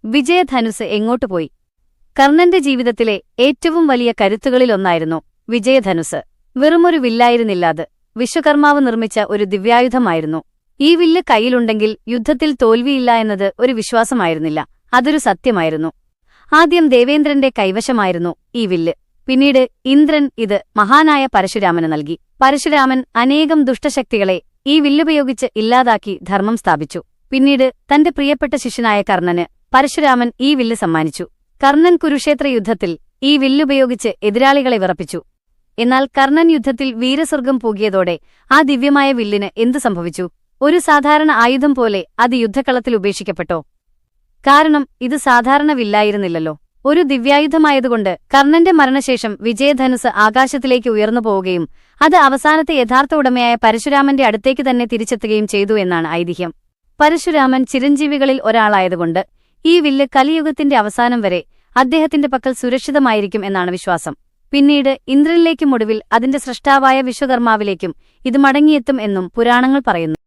വിജയധനുസ് എങ്ങോട്ടുപോയി? കർണന്റെ ജീവിതത്തിലെ ഏറ്റവും വലിയ കരുത്തുകളിലൊന്നായിരുന്നു വിജയധനുസ്. വെറുമൊരു വില്ലായിരുന്നില്ലത്. വിശ്വകർമാവ് നിർമ്മിച്ച ഒരു ദിവ്യായുധമായിരുന്നു. ഈ വില്ല് കയ്യിലുണ്ടെങ്കിൽ യുദ്ധത്തിൽ തോൽവിയില്ല എന്നത് ഒരു വിശ്വാസമായിരുന്നില്ല, അതൊരു സത്യമായിരുന്നു. ആദ്യം ദേവേന്ദ്രന്റെ കൈവശമായിരുന്നു ഈ വില്ല്. പിന്നീട് ഇന്ദ്രൻ ഇത് മഹാനായ പരശുരാമന് നൽകി. പരശുരാമൻ അനേകം ദുഷ്ടശക്തികളെ ഈ വില്ലുപയോഗിച്ച് ഇല്ലാതാക്കി ധർമ്മം സ്ഥാപിച്ചു. പിന്നീട് തന്റെ പ്രിയപ്പെട്ട ശിഷ്യനായ കർണന് പരശുരാമൻ ഈ വില്ല് സമ്മാനിച്ചു. കർണൻ കുരുക്ഷേത്ര യുദ്ധത്തിൽ ഈ വില്ലുപയോഗിച്ച് എതിരാളികളെ വിറപ്പിച്ചു. എന്നാൽ കർണൻ യുദ്ധത്തിൽ വീരസ്വർഗം പൂകിയതോടെ ആ ദിവ്യമായ വില്ലിന് എന്തു സംഭവിച്ചു? ഒരു സാധാരണ ആയുധം പോലെ അത് യുദ്ധക്കളത്തിൽ ഉപേക്ഷിക്കപ്പെട്ടോ? കാരണം ഇത് സാധാരണ വില്ലായിരുന്നില്ലല്ലോ, ഒരു ദിവ്യായുധമായതുകൊണ്ട്. കർണന്റെ മരണശേഷം വിജയധനുസ് ആകാശത്തിലേക്ക് ഉയർന്നു പോവുകയും അത് അവസാനത്തെ യഥാർത്ഥ ഉടമയായ പരശുരാമന്റെ അടുത്തേക്ക് തന്നെ തിരിച്ചെത്തുകയും ചെയ്തു എന്നാണ് ഐതിഹ്യം. പരശുരാമൻ ചിരഞ്ജീവികളിൽ ഒരാളായതുകൊണ്ട് ഈ വില്ല് കലിയുഗത്തിന്റെ അവസാനം വരെ അദ്ദേഹത്തിന്റെ പക്കൽ സുരക്ഷിതമായിരിക്കും എന്നാണ് വിശ്വാസം. പിന്നീട് ഇന്ദ്രനിലേക്കും ഒടുവിൽ അതിന്റെ സ്രഷ്ടാവായ വിശ്വകർമാവിലേക്കും ഇത് മടങ്ങിയെത്തും എന്നും പുരാണങ്ങൾ പറയുന്നു.